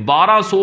1200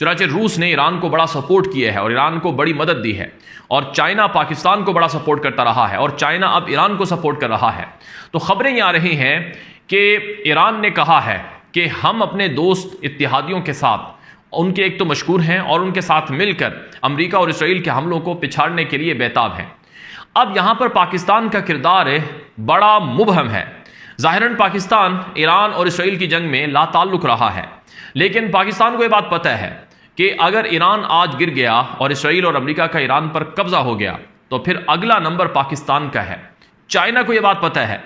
چنانچہ روس نے ایران کو بڑا سپورٹ کیا ہے اور ایران کو بڑی مدد دی ہے، اور چائنا پاکستان کو بڑا سپورٹ کرتا رہا ہے، اور چائنا اب ایران کو سپورٹ کر رہا ہے۔ تو خبریں یہ آ رہی ہیں کہ ایران نے کہا ہے کہ ہم اپنے دوست اتحادیوں کے ساتھ، ان کے ایک تو مشکور ہیں، اور ان کے ساتھ مل کر امریکہ اور اسرائیل کے حملوں کو پچھاڑنے کے لیے بیتاب ہیں۔ اب یہاں پر پاکستان کا کردار بڑا مبہم ہے۔ ظاہراً پاکستان ایران اور اسرائیل کی جنگ میں لا تعلق رہا ہے، لیکن پاکستان کو یہ بات پتہ ہے کہ اگر ایران آج گر گیا اور اسرائیل اور امریکہ کا ایران پر قبضہ ہو گیا تو پھر اگلا نمبر پاکستان کا ہے۔ چائنا کو یہ بات پتہ ہے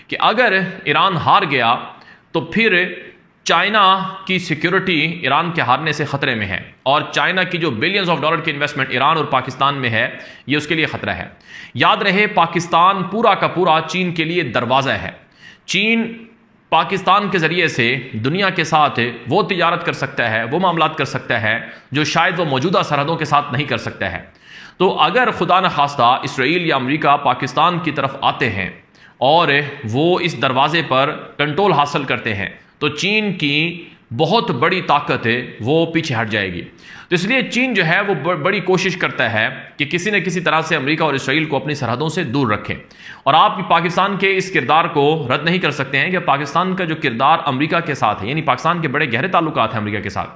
کہ اگر ایران ہار گیا تو پھر چائنا کی سیکیورٹی ایران کے ہارنے سے خطرے میں ہے، اور چائنا کی جو بلینز آف ڈالر کی انویسٹمنٹ ایران اور پاکستان میں ہے، یہ اس کے لیے خطرہ ہے۔ یاد رہے پاکستان پورا کا پورا چین کے لیے دروازہ ہے۔ چین پاکستان کے ذریعے سے دنیا کے ساتھ وہ تجارت کر سکتا ہے، وہ معاملات کر سکتا ہے جو شاید وہ موجودہ سرحدوں کے ساتھ نہیں کر سکتا ہے۔ تو اگر خدا نخواستہ اسرائیل یا امریکہ پاکستان کی طرف آتے ہیں اور وہ اس دروازے پر کنٹرول حاصل کرتے ہیں تو چین کی بہت بڑی طاقت وہ پیچھے ہٹ جائے گی۔ تو اس لیے چین جو ہے وہ بڑی کوشش کرتا ہے کہ کسی نہ کسی طرح سے امریکہ اور اسرائیل کو اپنی سرحدوں سے دور رکھے، اور آپ پاکستان کے اس کردار کو رد نہیں کر سکتے ہیں کہ پاکستان کا جو کردار امریکہ کے ساتھ ہے، یعنی پاکستان کے بڑے گہرے تعلقات ہیں امریکہ کے ساتھ،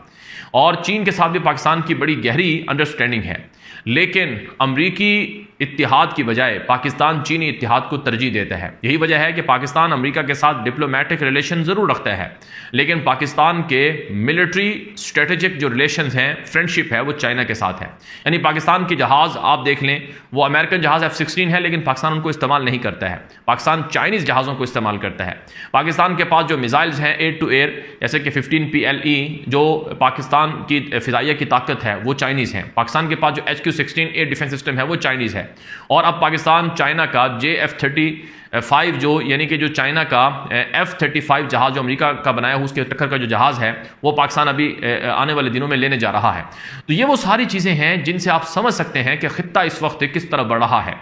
اور چین کے ساتھ بھی پاکستان کی بڑی گہری انڈرسٹینڈنگ ہے، لیکن امریکی اتحاد کی بجائے پاکستان چینی اتحاد کو ترجیح دیتا ہے۔ یہی وجہ ہے کہ پاکستان امریکہ کے ساتھ ڈپلومیٹک ریلیشن ضرور رکھتا ہے، لیکن پاکستان کے ملٹری اسٹریٹجک جو ریلیشنز ہیں، فرینڈشپ ہے، وہ چائنا کے ساتھ ہے۔ یعنی پاکستان کے جہاز آپ دیکھ لیں، وہ امریکن جہاز F-16 ہے، لیکن پاکستان ان کو استعمال نہیں کرتا ہے، پاکستان چائنیز جہازوں کو استعمال کرتا ہے۔ پاکستان کے پاس جو میزائلز ہیں ایئر ٹو ایئر، جیسے کہ 15 PLE جو پاکستان کی فضائیہ کی طاقت ہے، وہ چائنیز ہیں۔ پاکستان کے پاس جو HQ-16 ایئر ڈیفنس سسٹم ہے، وہ چائنیز ہے۔ اور اب پاکستان چائنا کا JF-35 جو یعنی کہ جو چائنا کا F-35 جہاز جو امریکہ کا بنایا ہوا اس کے ٹکر کا جو جہاز ہے، وہ پاکستان ابھی آنے والے دنوں میں لینے جا رہا ہے۔ تو یہ وہ ساری چیزیں ہیں جن سے آپ سمجھ سکتے ہیں کہ خطہ اس وقت کس طرح بڑھ رہا ہے۔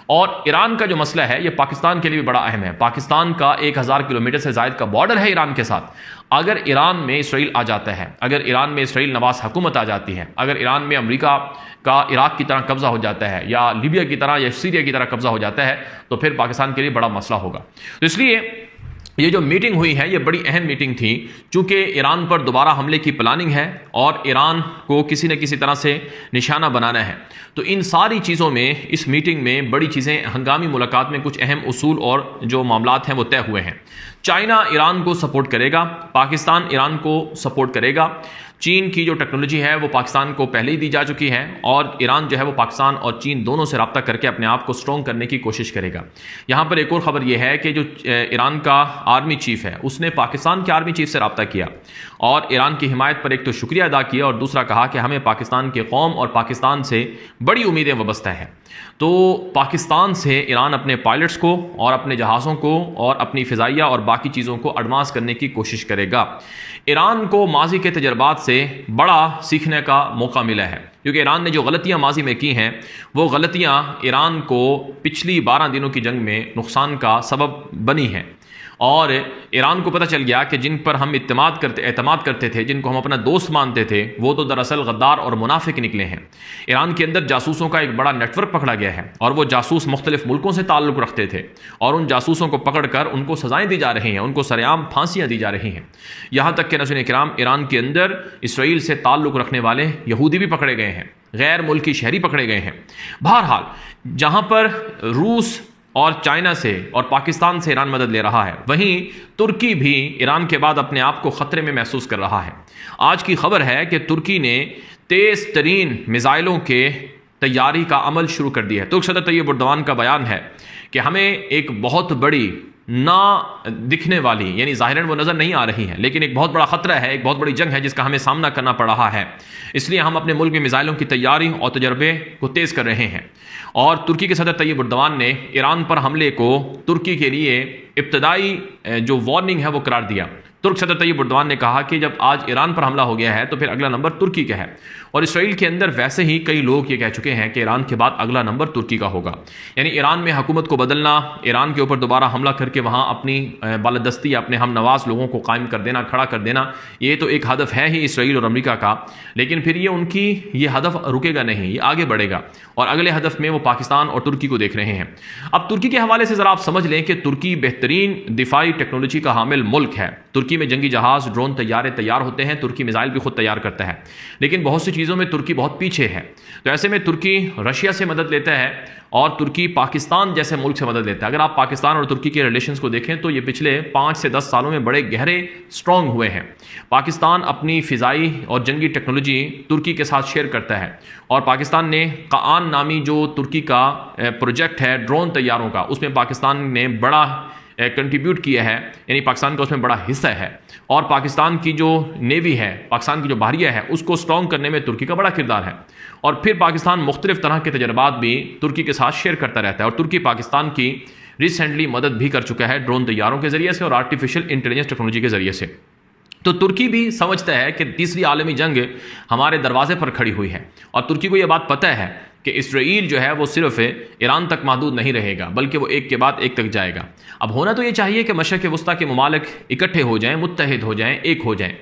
اور ایران کا جو مسئلہ ہے یہ پاکستان کے لیے بھی بڑا اہم ہے۔ پاکستان کا 1000 کلومیٹر سے زائد کا بارڈر ہے ایران کے ساتھ۔ اگر ایران میں اسرائیل آ جاتا ہے، اگر ایران میں اسرائیل نواز حکومت آ جاتی ہے، اگر ایران میں امریکہ کا عراق کی طرح قبضہ ہو جاتا ہے، یا لیبیا کی طرح یا سیریا کی طرح قبضہ ہو جاتا ہے، تو پھر پاکستان کے لیے بڑا مسئلہ ہوگا۔ تو اس لیے یہ جو میٹنگ ہوئی ہے یہ بڑی اہم میٹنگ تھی، چونکہ ایران پر دوبارہ حملے کی پلاننگ ہے اور ایران کو کسی نہ کسی طرح سے نشانہ بنانا ہے۔ تو ان ساری چیزوں میں اس میٹنگ میں بڑی چیزیں، ہنگامی ملاقات میں کچھ اہم اصول اور جو معاملات ہیں وہ طے ہوئے ہیں۔ چائنا ایران کو سپورٹ کرے گا، پاکستان ایران کو سپورٹ کرے گا۔ چین کی جو ٹیکنالوجی ہے وہ پاکستان کو پہلے ہی دی جا چکی ہے، اور ایران جو ہے وہ پاکستان اور چین دونوں سے رابطہ کر کے اپنے آپ کو سٹرونگ کرنے کی کوشش کرے گا۔ یہاں پر ایک اور خبر یہ ہے کہ جو ایران کا آرمی چیف ہے اس نے پاکستان کے آرمی چیف سے رابطہ کیا اور ایران کی حمایت پر ایک تو شکریہ ادا کیا، اور دوسرا کہا کہ ہمیں پاکستان کے قوم اور پاکستان سے بڑی امیدیں وابستہ ہیں۔ تو پاکستان سے ایران اپنے پائلٹس کو اور اپنے جہازوں کو اور اپنی فضائیہ اور باقی چیزوں کو ایڈوانس کرنے کی کوشش کرے گا۔ ایران کو ماضی کے تجربات سے بڑا سیکھنے کا موقع ملا ہے، کیونکہ ایران نے جو غلطیاں ماضی میں کی ہیں وہ غلطیاں ایران کو پچھلی 12 دنوں کی جنگ میں نقصان کا سبب بنی ہیں، اور ایران کو پتہ چل گیا کہ جن پر ہم اعتماد کرتے تھے، جن کو ہم اپنا دوست مانتے تھے، وہ تو دراصل غدار اور منافق نکلے ہیں۔ ایران کے اندر جاسوسوں کا ایک بڑا نیٹ ورک پکڑا گیا ہے، اور وہ جاسوس مختلف ملکوں سے تعلق رکھتے تھے، اور ان جاسوسوں کو پکڑ کر ان کو سزائیں دی جا رہی ہیں، ان کو سرعام پھانسیاں دی جا رہی ہیں۔ یہاں تک کہ ناظرین کرام، ایران کے اندر اسرائیل سے تعلق رکھنے والے یہودی بھی پکڑے گئے ہیں، غیر ملکی شہری پکڑے گئے ہیں۔ بہرحال جہاں پر روس اور چائنا سے اور پاکستان سے ایران مدد لے رہا ہے، وہیں ترکی بھی ایران کے بعد اپنے آپ کو خطرے میں محسوس کر رہا ہے۔ آج کی خبر ہے کہ ترکی نے تیز ترین میزائلوں کے تیاری کا عمل شروع کر دیا ہے۔ ترک صدر طیب اردوان کا بیان ہے کہ ہمیں ایک بہت بڑی نہ دکھنے والی، یعنی ظاہراً وہ نظر نہیں آ رہی ہے، لیکن ایک بہت بڑا خطرہ ہے، ایک بہت بڑی جنگ ہے جس کا ہمیں سامنا کرنا پڑ رہا ہے، اس لیے ہم اپنے ملک میں میزائلوں کی تیاری اور تجربے کو تیز کر رہے ہیں۔ اور ترکی کے صدر طیب اردوان نے ایران پر حملے کو ترکی کے لیے ابتدائی جو وارننگ ہے وہ قرار دیا۔ ترک صدر طیب اردوان نے کہا کہ جب آج ایران پر حملہ ہو گیا ہے تو پھر اگلا نمبر ترکی کا ہے، اور اسرائیل کے اندر ویسے ہی کئی لوگ یہ کہہ چکے ہیں کہ ایران کے بعد اگلا نمبر ترکی کا ہوگا، یعنی ایران میں حکومت کو بدلنا، ایران کے اوپر دوبارہ حملہ کر کے وہاں اپنی بالادستی اپنے ہم نواز لوگوں کو قائم کر دینا، کھڑا کر دینا، یہ تو ایک ہدف ہے ہی اسرائیل اور امریکہ کا، لیکن پھر یہ ان کی یہ ہدف رکے گا نہیں، یہ آگے بڑھے گا، اور اگلے ہدف میں وہ پاکستان اور ترکی کو دیکھ رہے ہیں۔ اب ترکی کے حوالے سے ذرا آپ سمجھ لیں کہ ترکی بہترین دفاعی ٹیکنالوجی کا حامل ملک ہے، ترکی میں جنگی جہاز، ڈرون، طیارے تیار ہوتے ہیں، ترکی میزائل بھی خود تیار کرتا ہے، لیکن بہت سی چیزوں میں ترکی بہت پیچھے ہے، تو ایسے میں ترکی رشیا سے مدد لیتا ہے اور ترکی پاکستان جیسے ملک سے مدد لیتا ہے۔ اگر آپ پاکستان اور ترکی کے ریلیشنز کو دیکھیں تو یہ پچھلے 5 سے 10 سالوں میں بڑے گہرے سٹرونگ ہوئے ہیں۔ پاکستان اپنی فضائی اور جنگی ٹیکنالوجی ترکی کے ساتھ شیئر کرتا ہے، اور پاکستان نے قآن نامی جو ترکی کا پروجیکٹ ہے ڈرون طیاروں کا، اس میں پاکستان نے بڑا کنٹریبیوٹ کیا ہے، یعنی پاکستان کا اس میں بڑا حصہ ہے، اور پاکستان کی جو نیوی ہے، پاکستان کی جو بحریہ ہے، اس کو سٹرونگ کرنے میں ترکی کا بڑا کردار ہے، اور پھر پاکستان مختلف طرح کے تجربات بھی ترکی کے ساتھ شیئر کرتا رہتا ہے، اور ترکی پاکستان کی ریسنٹلی مدد بھی کر چکا ہے ڈرون طیاروں کے ذریعے سے اور آرٹیفیشل انٹیلیجنس ٹیکنالوجی کے ذریعے سے۔ تو ترکی بھی سمجھتا ہے کہ تیسری عالمی جنگ ہمارے دروازے پر کھڑی ہوئی ہے، اور ترکی کو یہ بات پتہ ہے کہ اسرائیل جو ہے وہ صرف ایران تک محدود نہیں رہے گا، بلکہ وہ ایک کے بعد ایک تک جائے گا۔ اب ہونا تو یہ چاہیے کہ مشرق وسطیٰ کے ممالک اکٹھے ہو جائیں، متحد ہو جائیں، ایک ہو جائیں،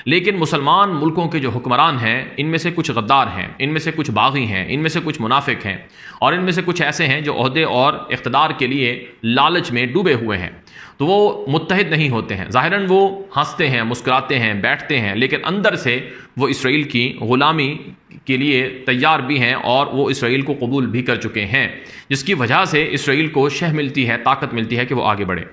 لیکن مسلمان ملکوں کے جو حکمران ہیں ان میں سے کچھ غدار ہیں، ان میں سے کچھ باغی ہیں، ان میں سے کچھ منافق ہیں، اور ان میں سے کچھ ایسے ہیں جو عہدے اور اقتدار کے لیے لالچ میں ڈوبے ہوئے ہیں، تو وہ متحد نہیں ہوتے ہیں۔ ظاہراً وہ ہنستے ہیں، مسکراتے ہیں، بیٹھتے ہیں، لیکن اندر سے وہ اسرائیل کی غلامی کے لیے تیار بھی ہیں، اور وہ اسرائیل کو قبول بھی کر چکے ہیں، جس کی وجہ سے اسرائیل کو شہ ملتی ہے، طاقت ملتی ہے کہ وہ آگے بڑھے۔